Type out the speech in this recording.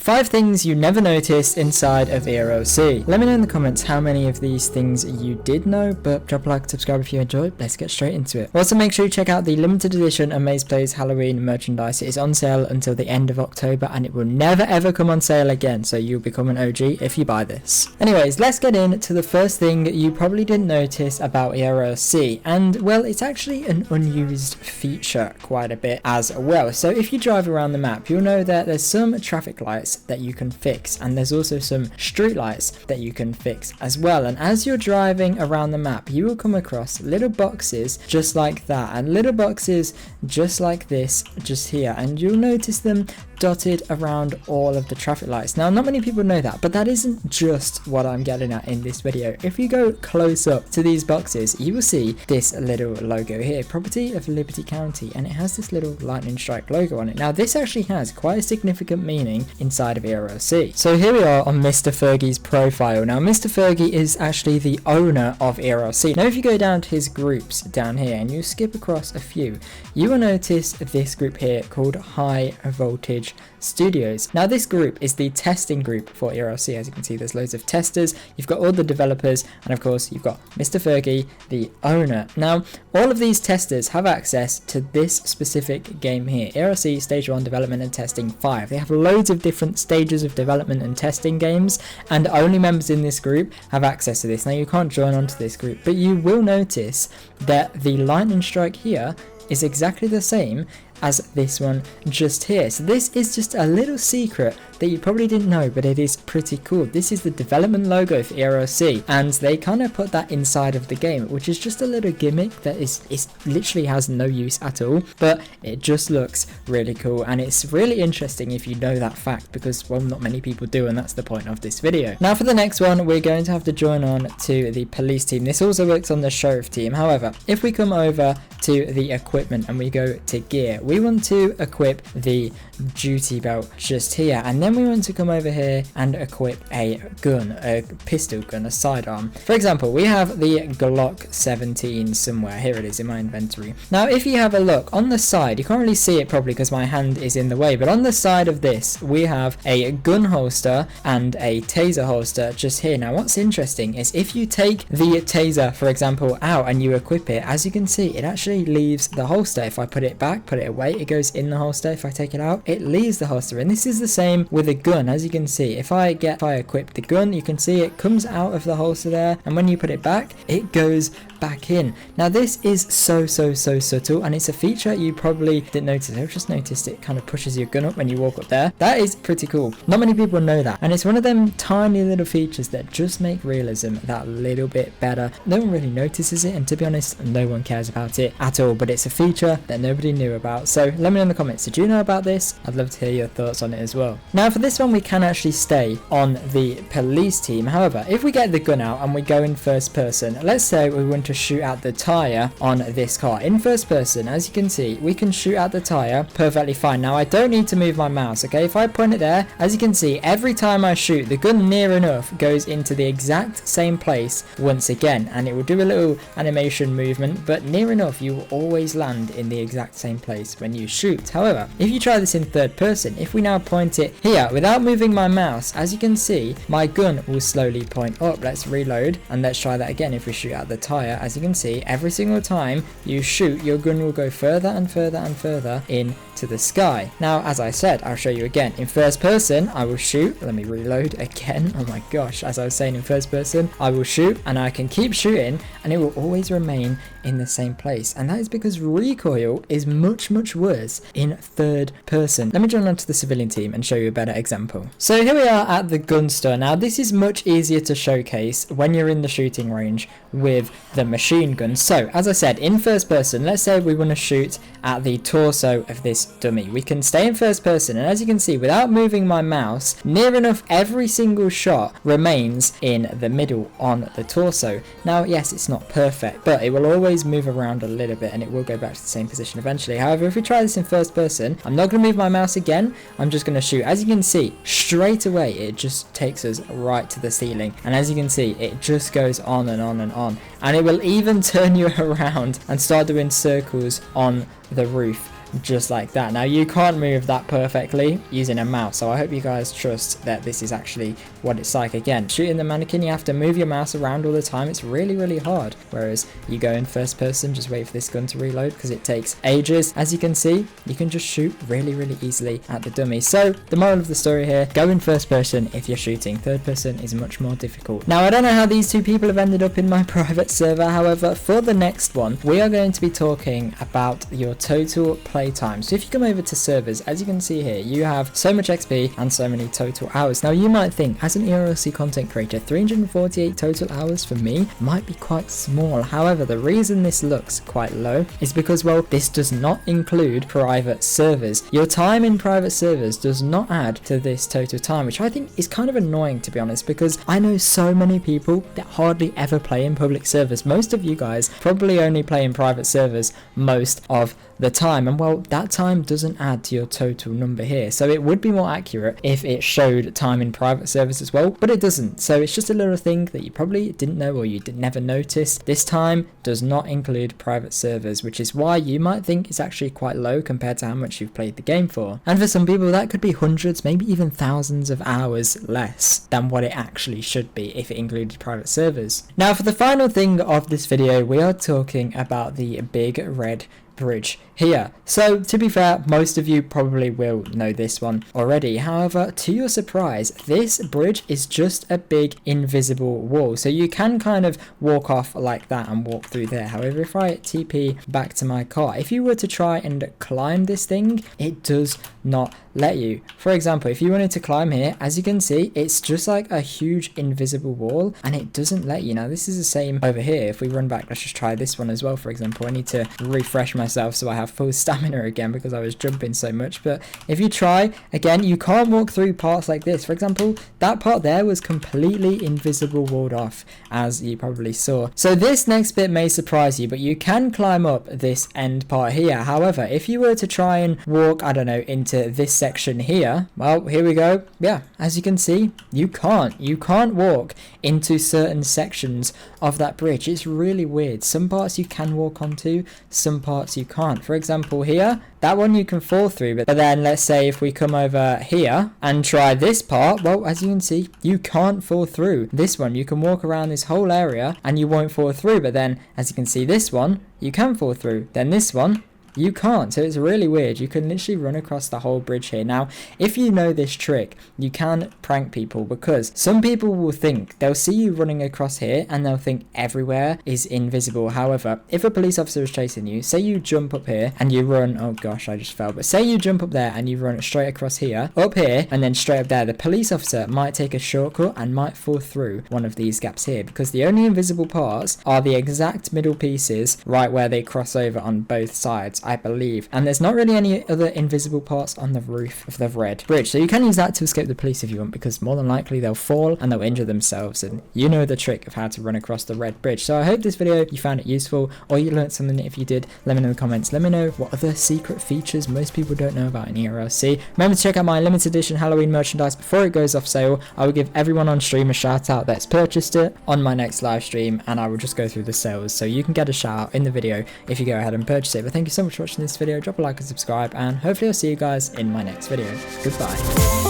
5 things you never noticed inside of ERLC. Let me know in the comments how many of these things you did know, but drop a like, subscribe if you enjoyed. Let's get straight into it. Also, make sure you check out the limited edition AmazePlays Halloween merchandise. It is on sale until the end of October and it will never ever come on sale again, so you'll become an OG if you buy this. Anyways, let's get into the first thing you probably didn't notice about ERLC, and well, it's actually an unused feature quite a bit as well. So if you drive around the map, you'll know that there's some traffic lights that you can fix, and there's also some street lights that you can fix as well. And as you're driving around the map, you will come across little boxes just like that, and little boxes just like this just here, and you'll notice them dotted around all of the traffic lights. Now, not many people know that, but that isn't just what I'm getting at in this video. If you go close up to these boxes, you will see this little logo here, Property of Liberty County, and it has this little lightning strike logo on it. Now, this actually has quite a significant meaning inside of ERLC. So here we are on Mr. Fergie's profile. Now, Mr. Fergie is actually the owner of ERLC. Now, if you go down to his groups down here and you skip across a few, you will notice this group here called High Voltage Studios. Now, this group is the testing group for ERLC. As you can see, there's loads of testers, you've got all the developers, and of course you've got Mr. Fergie, the owner. Now, all of these testers have access to this specific game here, ERLC Stage 1 Development and Testing 5. They have loads of different stages of development and testing games, and only members in this group have access to this. Now, you can't join onto this group, but you will notice that the lightning strike here is exactly the same as this one just here. So this is just a little secret that you probably didn't know, but it is pretty cool. This is the development logo for ERLC, and they kind of put that inside of the game, which is just a little gimmick that is literally has no use at all, but it just looks really cool, and it's really interesting if you know that fact, because well, not many people do, and that's the point of this video. Now, for the next one, we're going to have to join on to the police team. This also works on the sheriff team. However, if we come over to the equipment and we go to gear, we want to equip the duty belt just here, and then we want to come over here and equip a gun, a pistol gun, a sidearm. For example, we have the Glock 17 somewhere. Here it is in my inventory. Now, if you have a look on the side, you can't really see it probably because my hand is in the way, but on the side of this we have a gun holster and a taser holster just here. Now, what's interesting is if you take the taser, for example, out and you equip it, as you can see, it actually leaves the holster. If I put it back, put it away, it goes in the holster. If I take it out, it leaves the holster. And this is the same with a gun. As you can see, if I equip the gun, you can see it comes out of the holster there, and when you put it back, it goes back in. Now, this is so subtle, and it's a feature you probably didn't notice. I've just noticed it kind of pushes your gun up when you walk up there. That is pretty cool. Not many people know that, and it's one of them tiny little features that just make realism that little bit better. No one really notices it, and to be honest, no one cares about it at all, but it's a feature that nobody knew about. So let me know in the comments, did you know about this? I'd love to hear your thoughts on it as well. Now, for this one, we can actually stay on the police team. However, if we get the gun out and we go in first person, let's say we want to shoot out the tire on this car in first person, as you can see, we can shoot out the tire perfectly fine. Now, I don't need to move my mouse, okay? If I point it there, as you can see, every time I shoot, the gun near enough goes into the exact same place once again, and it will do a little animation movement, but near enough you will always land in the exact same place when you shoot. However, if you try this in third person, if we now point it here without moving my mouse, as you can see, my gun will slowly point up. Let's reload and let's try that again. If we shoot out the tire, as you can see, every single time you shoot, your gun will go further and further and further into the sky. Now, as I said, I'll show you again. In first person, I will shoot. Let me reload again. Oh my gosh, as I was saying, in first person, I will shoot, and I can keep shooting, and it will always remain in the same place, and that is because recoil is much worse in third person. Let me join onto the civilian team and show you a better example. So here we are at the gun store. Now, this is much easier to showcase when you're in the shooting range with the machine gun. So as I said, in first person, let's say we want to shoot at the torso of this dummy. We can stay in first person, and as you can see, without moving my mouse, near enough every single shot remains in the middle on the torso. Now, yes, it's not perfect, but it will always move around a little bit and it will go back to the same position eventually. However, if we try this in first person, I'm not going to move my mouse again, I'm just going to shoot. As you can see, straight away it just takes us right to the ceiling, and as you can see, it just goes on and on and on, and it will even turn you around and start doing circles on the roof just like that. Now you can't move that perfectly using a mouse, so I hope you guys trust that this is actually what it's like. Again, shooting the mannequin, you have to move your mouse around all the time. It's really hard, whereas you go in first person, just wait for this gun to reload because it takes ages. As you can see, you can just shoot really easily at the dummy. So the moral of the story here, go in first person if you're shooting. Third person is much more difficult. Now I don't know how these two people have ended up in my private server, however for the next one we are going to be talking about your total playtime. So if you come over to servers, as you can see here, you have so much XP and so many total hours. Now you might think, as an ERLC content creator, 348 total hours for me might be quite small. However, the reason this looks quite low is because, well, this does not include private servers. Your time in private servers does not add to this total time, which I think is kind of annoying, to be honest, because I know so many people that hardly ever play in public servers. Most of you guys probably only play in private servers most of the time, and well, that time doesn't add to your total number here. So it would be more accurate if it showed time in private servers as well, but it doesn't. So it's just a little thing that you probably didn't know, or you never noticed. This time does not include private servers, which is why you might think it's actually quite low compared to how much you've played the game for. And for some people that could be hundreds, maybe even thousands of hours less than what it actually should be if it included private servers. Now for the final thing of this video, we are talking about the big red bridge here. So to be fair, most of you probably will know this one already. However, to your surprise, this bridge is just a big invisible wall, so you can kind of walk off like that and walk through there. However, if I TP back to my car, if you were to try and climb this thing, it does not let you. For example, if you wanted to climb here, as you can see, it's just like a huge invisible wall and it doesn't let you. Now this is the same over here. If we run back, let's just try this one as well. For example, I need to refresh myself so I have full stamina again because I was jumping so much. But if you try again, you can't walk through parts like this. For example, that part there was completely invisible, walled off, as you probably saw. So this next bit may surprise you, but you can climb up this end part here. However, if you were to try and walk, I don't know, into this section here, well, here we go. Yeah, as you can see, you can't walk into certain sections of that bridge. It's really weird. Some parts you can walk onto, some parts you can't. For example, here, that one you can fall through, but then let's say if we come over here and try this part, well, as you can see, you can't fall through. This one, you can walk around this whole area and you won't fall through, but then as you can see, this one, you can fall through. Then this one, you can't. So it's really weird. You can literally run across the whole bridge here. Now, if you know this trick, you can prank people, because some people will think, they'll see you running across here and they'll think everywhere is invisible. However, if a police officer is chasing you, say you jump up here and you run, oh gosh, I just fell, but say you jump up there and you run straight across here, up here, and then straight up there, the police officer might take a shortcut and might fall through one of these gaps here, because the only invisible parts are the exact middle pieces right where they cross over on both sides, I believe. And there's not really any other invisible parts on the roof of the red bridge. So you can use that to escape the police if you want, because more than likely they'll fall and they'll injure themselves, and you know the trick of how to run across the red bridge. So I hope this video you found it useful, or you learned something. If you did, let me know in the comments. Let me know what other secret features most people don't know about in ERLC. Remember to check out my limited edition Halloween merchandise before it goes off sale. I will give everyone on stream a shout out that's purchased it on my next live stream, and I will just go through the sales, so you can get a shout out in the video if you go ahead and purchase it. But thank you so much for watching this video. Drop a like and subscribe, and hopefully I'll see you guys in my next video. Goodbye.